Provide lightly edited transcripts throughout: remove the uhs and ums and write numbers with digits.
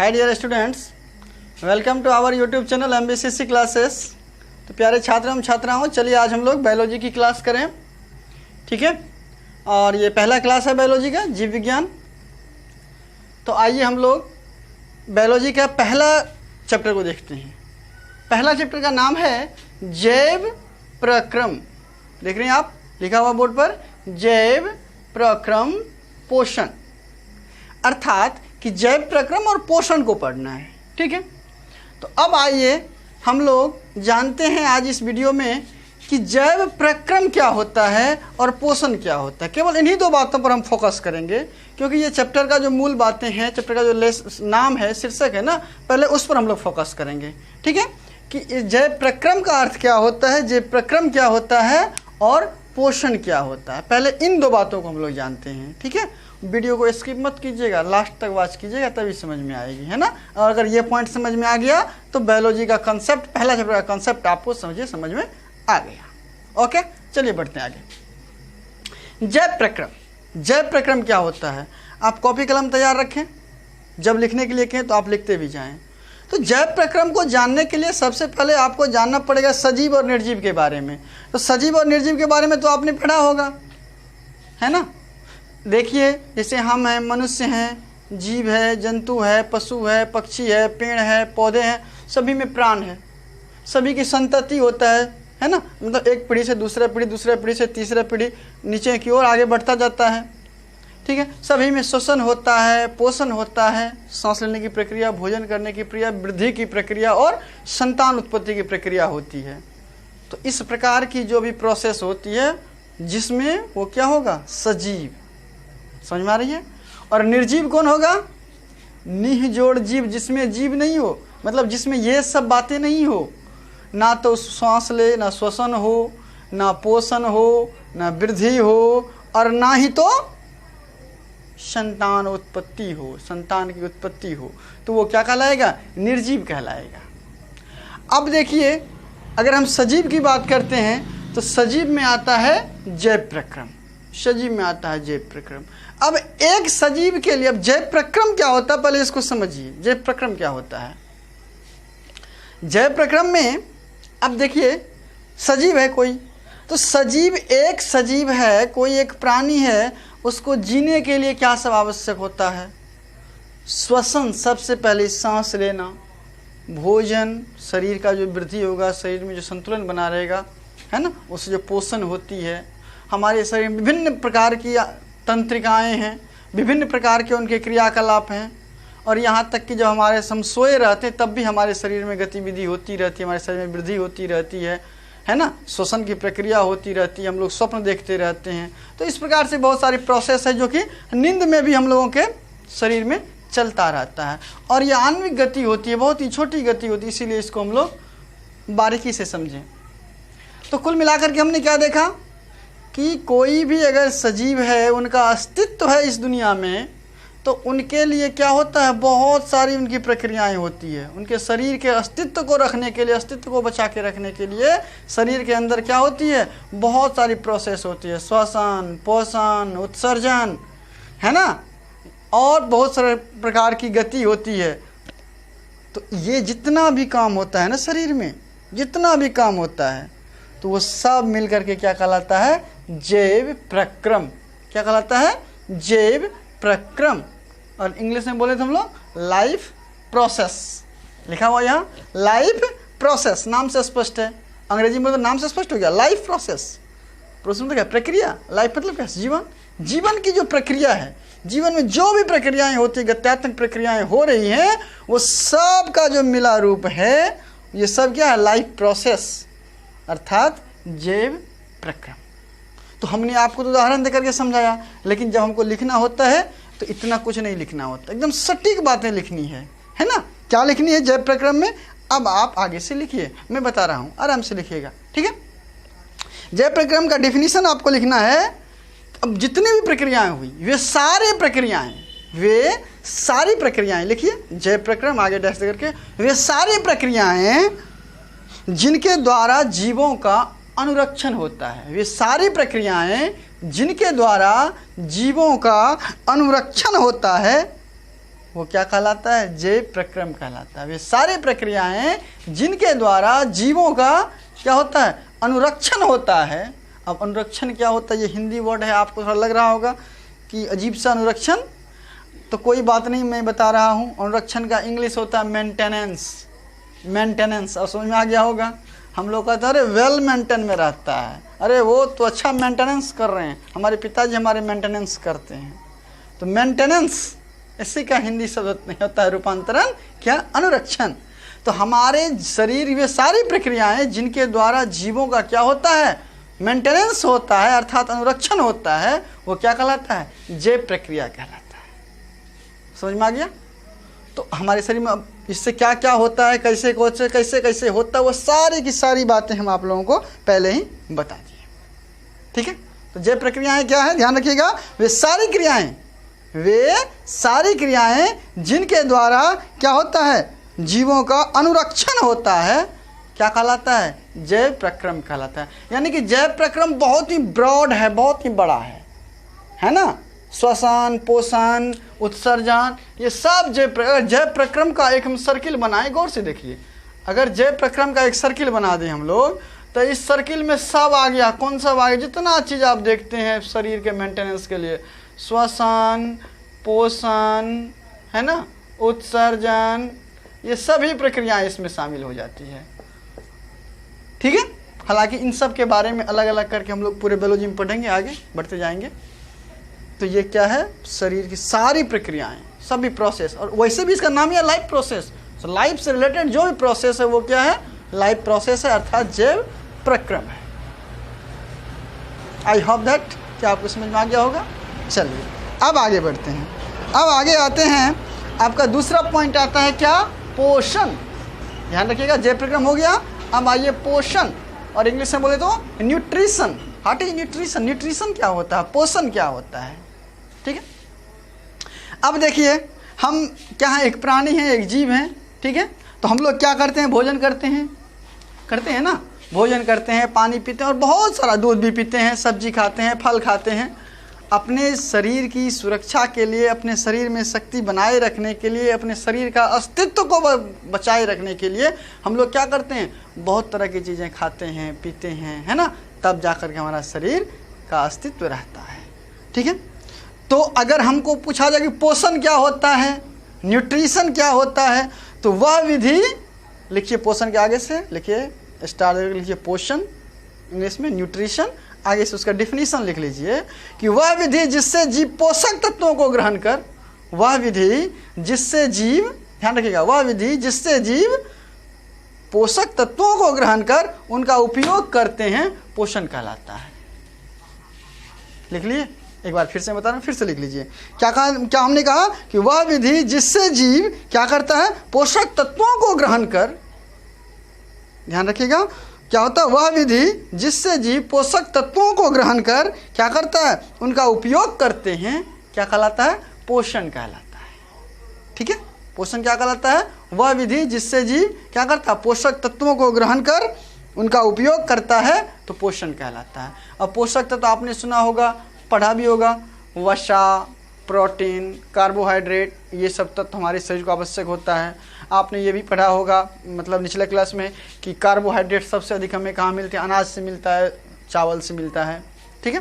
Hi dear students, welcome to our YouTube channel MBCC classes. तो प्यारे छात्र एवं छात्राओं, चलिए आज हम लोग बायोलॉजी की क्लास करें, ठीक है। और ये पहला क्लास है बायोलॉजी का, जीव विज्ञान। तो आइए हम लोग बायोलॉजी का पहला चैप्टर को देखते हैं। पहला चैप्टर का नाम है जैव प्रक्रम। देख रहे हैं आप, लिखा हुआ बोर्ड पर जैव प्रक्रम पोषण, अर्थात कि जैव प्रक्रम और पोषण को पढ़ना है, ठीक है। तो अब आइए हम लोग जानते हैं आज इस वीडियो में कि जैव प्रक्रम क्या होता है और पोषण क्या होता है। केवल इन्हीं दो बातों पर हम फोकस करेंगे, क्योंकि ये चैप्टर का जो मूल बातें हैं, चैप्टर का जो नाम है, शीर्षक है ना, पहले उस पर हम लोग फोकस करेंगे, ठीक है। कि जैव प्रक्रम का अर्थ क्या होता है, जैव प्रक्रम क्या होता है और पोषण क्या होता है। पहले इन दो बातों को हम लोग जानते हैं, ठीक है। वीडियो को स्किप मत कीजिएगा, लास्ट तक वॉच कीजिएगा, तभी समझ में आएगी, है ना। और अगर ये पॉइंट समझ में आ गया तो बायोलॉजी का कंसेप्ट, पहला चैप्टर का कंसेप्ट आपको समझ में आ गया। ओके, चलिए बढ़ते हैं आगे। जैव प्रक्रम, जैव प्रक्रम क्या होता है। आप कॉपी कलम तैयार रखें, जब लिखने के लिए कहें तो आप लिखते भी जाएं। तो जैव प्रक्रम को जानने के लिए सबसे पहले आपको जानना पड़ेगा सजीव और निर्जीव के बारे में। तो सजीव और निर्जीव के बारे में तो आपने पढ़ा होगा, है ना। देखिए, जैसे हम हैं, मनुष्य हैं, जीव है, जंतु है, पशु है, पक्षी है, पेड़ है, पौधे हैं, सभी में प्राण है, सभी की संतति होता है ना। मतलब एक पीढ़ी से दूसरे पीढ़ी, दूसरे पीढ़ी से तीसरे पीढ़ी, नीचे की ओर आगे बढ़ता जाता है, ठीक है। सभी में श्वसन होता है, पोषण होता है, सांस लेने की प्रक्रिया, भोजन करने की प्रक्रिया, वृद्धि की प्रक्रिया और संतान उत्पत्ति की प्रक्रिया होती है। तो इस प्रकार की जो भी प्रोसेस होती है, जिसमें वो क्या होगा, सजीव, समझ में आ रही है। और निर्जीव कौन होगा, निःजोड़ जीव, जिसमें जीव नहीं हो, मतलब जिसमें ये सब बातें नहीं हो, ना तो श्वास ले, ना श्वसन हो, ना पोषण हो, ना वृद्धि हो, और ना ही तो संतान उत्पत्ति हो, संतान की उत्पत्ति हो, तो वो क्या कहलाएगा, निर्जीव कहलाएगा। अब देखिए, अगर हम सजीव की बात करते हैं तो सजीव में आता है जैव प्रक्रम, सजीव में आता है जैव प्रक्रम। अब एक सजीव के लिए, अब जैव प्रक्रम क्या होता है पहले इसको समझिए। जैव प्रक्रम क्या होता है। जैव प्रक्रम में अब देखिए, सजीव है कोई, तो सजीव, एक सजीव है, कोई एक प्राणी है, उसको जीने के लिए क्या सब आवश्यक होता है। श्वसन, सबसे पहले सांस लेना, भोजन, शरीर का जो वृद्धि होगा, शरीर में जो संतुलन बना रहेगा, है ना, उससे जो पोषण होती है। हमारे शरीर में विभिन्न प्रकार की तंत्रिकाएं हैं, विभिन्न प्रकार के उनके क्रियाकलाप हैं, और यहाँ तक कि जब हम सोए रहते हैं तब भी हमारे शरीर में गतिविधि होती रहती है, हमारे शरीर में वृद्धि होती रहती है ना, श्वसन की प्रक्रिया होती रहती है, हम लोग स्वप्न देखते रहते हैं। तो इस प्रकार से बहुत सारी प्रोसेस है जो कि नींद में भी हम लोगों के शरीर में चलता रहता है। और यह आणविक गति होती है, बहुत ही छोटी गति होती है, इसीलिए इसको हम लोग बारीकी से समझें। तो कुल मिलाकर के हमने क्या देखा कि कोई भी अगर सजीव है, उनका अस्तित्व है इस दुनिया में, तो उनके लिए क्या होता है, बहुत सारी उनकी प्रक्रियाएं होती है। उनके शरीर के अस्तित्व को रखने के लिए, अस्तित्व को बचा के रखने के लिए शरीर के अंदर क्या होती है, बहुत सारी प्रोसेस होती है, श्वसन, पोषण, उत्सर्जन, है ना, और बहुत सारे प्रकार की गति होती है। तो ये जितना भी काम होता है ना शरीर में, जितना भी काम होता है, तो वो सब मिल करके क्या कहलाता है, जैव प्रक्रम। क्या कहलाता है, जैव प्रक्रम। और इंग्लिश में बोले तो हम लोग लाइफ प्रोसेस, लिखा हुआ यहाँ लाइफ प्रोसेस, नाम से स्पष्ट है। अंग्रेजी में तो नाम से स्पष्ट हो गया, लाइफ प्रोसेस। प्रोसेस मतलब क्या, प्रक्रिया। लाइफ मतलब क्या, जीवन, जीवन की जो प्रक्रिया है, जीवन में जो भी प्रक्रियाएं होती है, गत्यात्मक प्रक्रियाएं हो रही हैं, वो सब का जो मिला रूप है, ये सब क्या है, लाइफ प्रोसेस, अर्थात जैव प्रक्रम। तो हमने आपको तो उदाहरण देकर के समझाया, लेकिन जब हमको लिखना होता है तो इतना कुछ नहीं लिखना होता, एकदम सटीक बातें लिखनी है ना। क्या लिखनी है जैव प्रक्रम में, अब आप आगे से लिखिए, मैं बता रहा हूँ, आराम से लिखिएगा, ठीक है। जैव प्रक्रम का डेफिनेशन आपको लिखना है। अब जितनी भी प्रक्रियाएं हुई, वे सारी प्रक्रियाएं लिखिए। जैव प्रक्रम आगे डैश करके, वे सारी प्रक्रियाएं जिनके द्वारा जीवों का अनुरक्षण होता है, वे सारी प्रक्रियाएं जिनके द्वारा जीवों का अनुरक्षण होता है, वो क्या कहलाता है? जैव प्रक्रम कहलाता है। वे सारी प्रक्रियाएं जिनके द्वारा जीवों का क्या होता है? अनुरक्षण होता है। अब अनुरक्षण क्या होता है? ये हिंदी वर्ड है, आपको थोड़ा लग रहा होगा कि अजीब सा अनुरक्षण, तो कोई बात नहीं, मैं बता रहा हूँ। अनुरक्षण का इंग्लिश होता है मेंटेनेंस। मेंटेनेंस और समझ में आ गया होगा। हम लोग कहते हैं अरे वेल मेंटेन में रहता है, अरे वो तो अच्छा मेंटेनेंस कर रहे हैं, हमारे पिताजी हमारे मेंटेनेंस करते हैं। तो मेंटेनेंस इसी का हिंदी शब्द नहीं होता है रूपांतरण, क्या? अनुरक्षण। तो हमारे शरीर वे सारी प्रक्रियाएं जिनके द्वारा जीवों का क्या होता है? मेंटेनेंस होता है, अर्थात अनुरक्षण होता है, वो क्या कहलाता है? जैव प्रक्रिया कहलाता है। समझ में आ गया? तो हमारे शरीर में इससे क्या क्या होता है, कैसे कैसे होता है, वो सारी की सारी बातें हम आप लोगों को पहले ही बता दिए। ठीक है? तो जैव प्रक्रियाएं क्या है? ध्यान रखिएगा, वे सारी क्रियाएं जिनके द्वारा क्या होता है? जीवों का अनुरक्षण होता है, क्या कहलाता है? जैव प्रक्रम कहलाता है। यानी कि जैव प्रक्रम बहुत ही ब्रॉड है, बहुत ही बड़ा है ना। श्वसन, पोषण, उत्सर्जन, ये सब जैव प्रक्रम का एक हम सर्किल बनाए, गौर से देखिए। अगर जैव प्रक्रम का एक सर्किल बना दें हम लोग, तो इस सर्किल में सब आ गया। कौन सब आ गया? जितना चीज़ आप देखते हैं शरीर के मेंटेनेंस के लिए, श्वसन, पोषण, है ना, उत्सर्जन, ये सभी प्रक्रियाएं इसमें शामिल हो जाती है। ठीक है? हालांकि इन सब के बारे में अलग अलग करके हम लोग पूरे बायोलॉजी में पढ़ेंगे, आगे बढ़ते जाएंगे। तो ये क्या है? शरीर की सारी प्रक्रियाएं, सभी प्रोसेस, और वैसे भी इसका नाम ही है लाइफ प्रोसेस। तो लाइफ से रिलेटेड जो भी प्रोसेस है वो क्या है? लाइफ प्रोसेस है, अर्थात जैव प्रक्रम है। आई होप दैट क्या आपको समझ में आ गया होगा। चलिए अब आगे बढ़ते हैं। अब आगे आते हैं, आपका दूसरा पॉइंट आता है क्या? पोषण। ध्यान रखिएगा, जैव प्रक्रम हो गया। अब आइए पोषण, और इंग्लिश में बोले तो nutrition. What is nutrition? Nutrition क्या होता है? पोषण क्या होता है? ठीक है? अब देखिए, हम क्या है? एक प्राणी है, एक जीव है। ठीक है? तो हम लोग क्या करते हैं? भोजन करते हैं ना, भोजन करते हैं, पानी पीते हैं, और बहुत सारा दूध भी पीते हैं, सब्जी खाते हैं, फल खाते हैं। अपने शरीर की सुरक्षा के लिए, अपने शरीर में शक्ति बनाए रखने के लिए, अपने शरीर का अस्तित्व को बचाए रखने के लिए हम लोग क्या करते हैं? बहुत तरह की चीज़ें खाते हैं, पीते हैं, है ना, तब जाकर के हमारा शरीर का अस्तित्व रहता है। ठीक है? तो अगर हमको पूछा जाए कि पोषण क्या होता है, न्यूट्रिशन क्या होता है, तो वह विधि लिखिए। पोषण के आगे से लिखिए, स्टार लिखिए पोषण, इंग्लिश में न्यूट्रिशन, आगे से उसका डिफिनीशन लिख लीजिए कि वह विधि जिससे जीव पोषक तत्वों को ग्रहण कर, वह विधि जिससे जीव, ध्यान रखिएगा, वह विधि जिससे जीव पोषक तत्वों को ग्रहण कर उनका उपयोग करते हैं, पोषण कहलाता है। लिख लिए? एक बार फिर से बता रहा हूं, फिर से लिख लीजिए। क्या हमने कहा कि वह विधि जिससे जीव क्या करता है? पोषक तत्वों को ग्रहण कर, ध्यान रखिएगा, क्या होता है? वह विधि जिससे जीव पोषक तत्वों को ग्रहण कर क्या करता है? उनका उपयोग करते हैं, क्या कहलाता है? पोषण कहलाता है। ठीक है? पोषण क्या कहलाता है? वह विधि जिससे जीव क्या करता है? पोषक तत्वों को ग्रहण कर उनका उपयोग करता है, तो पोषण कहलाता है। अब पोषक तत्व आपने सुना होगा, पढ़ा भी होगा, वसा, प्रोटीन, कार्बोहाइड्रेट, ये सब तत्व हमारे शरीर को आवश्यक होता है। आपने ये भी पढ़ा होगा, मतलब निचले क्लास में, कि कार्बोहाइड्रेट सबसे अधिक हमें कहाँ मिलते हैं? अनाज से मिलता है, चावल से मिलता है। ठीक है?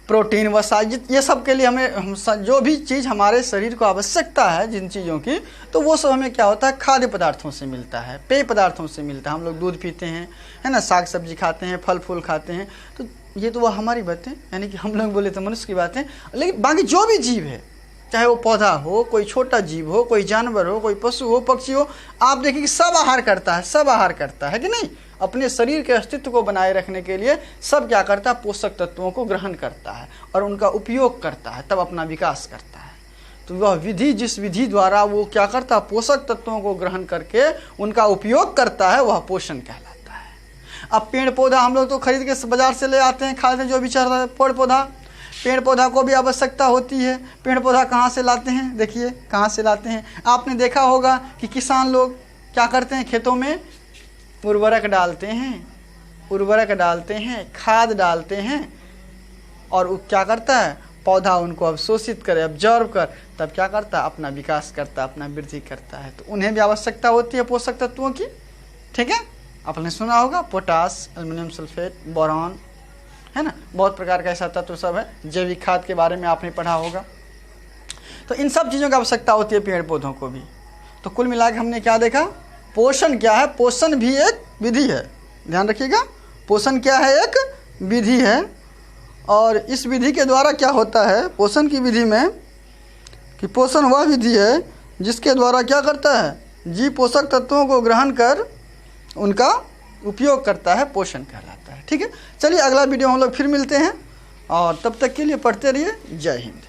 प्रोटीन, वसा, ये सब के लिए हमें जो भी चीज़ हमारे शरीर को आवश्यकता है जिन चीज़ों की, तो वो सब हमें क्या होता है? खाद्य पदार्थों से मिलता है, पेय पदार्थों से मिलता है। हम लोग दूध पीते हैं, है ना, साग सब्जी खाते हैं, फल फूल खाते हैं। तो ये तो वह हमारी बातें, यानी कि हम लोग बोले तो मनुष्य की बातें। लेकिन बाकी जो भी जीव है, चाहे वो पौधा हो, कोई छोटा जीव हो, कोई जानवर हो, कोई पशु हो, पक्षी हो, आप देखिए कि सब आहार करता है, सब आहार करता है कि नहीं? अपने शरीर के अस्तित्व को बनाए रखने के लिए सब क्या करता है? पोषक तत्वों को ग्रहण करता है और उनका उपयोग करता है, तब अपना विकास करता है। तो वह विधि जिस विधि द्वारा वो क्या करता है? पोषक तत्वों को ग्रहण करके उनका उपयोग करता है, वह पोषण कहलाता है। अब पेड़ पौधा हम लोग तो खरीद के बाजार से ले आते हैं, खाते हैं, जो भी चल रहा है पेड़ पौधा को भी आवश्यकता होती है। पेड़ पौधा कहाँ से लाते हैं? देखिए कहाँ से लाते हैं। आपने देखा होगा कि किसान लोग क्या करते हैं? खेतों में उर्वरक डालते हैं, खाद डालते हैं, और क्या करता है? पौधा उनको अवशोषित करे, ऑब्जर्व कर, तब क्या करता है, अपना विकास करता है, अपना वृद्धि करता है। तो उन्हें भी आवश्यकता होती है पोषक तत्वों की। ठीक है, आपने सुना होगा पोटास, एल्युमिनियम सल्फेट, बोरॉन, है ना, बहुत प्रकार का ऐसा तत्व सब है। जैविक खाद के बारे में आपने पढ़ा होगा। तो इन सब चीज़ों की आवश्यकता होती है पेड़ पौधों को भी। तो कुल मिला के हमने क्या देखा, पोषण क्या है, पोषण भी एक विधि है। ध्यान रखिएगा, पोषण क्या है, एक विधि है। और इस विधि के द्वारा क्या होता है, पोषण की विधि में, कि पोषण वह विधि है जिसके द्वारा क्या करता है, जीव पोषक तत्वों को ग्रहण कर उनका उपयोग करता है, पोषण कहलाता है। ठीक है, चलिए अगला वीडियो हम लोग फिर मिलते हैं, और तब तक के लिए पढ़ते रहिए। जय हिंद।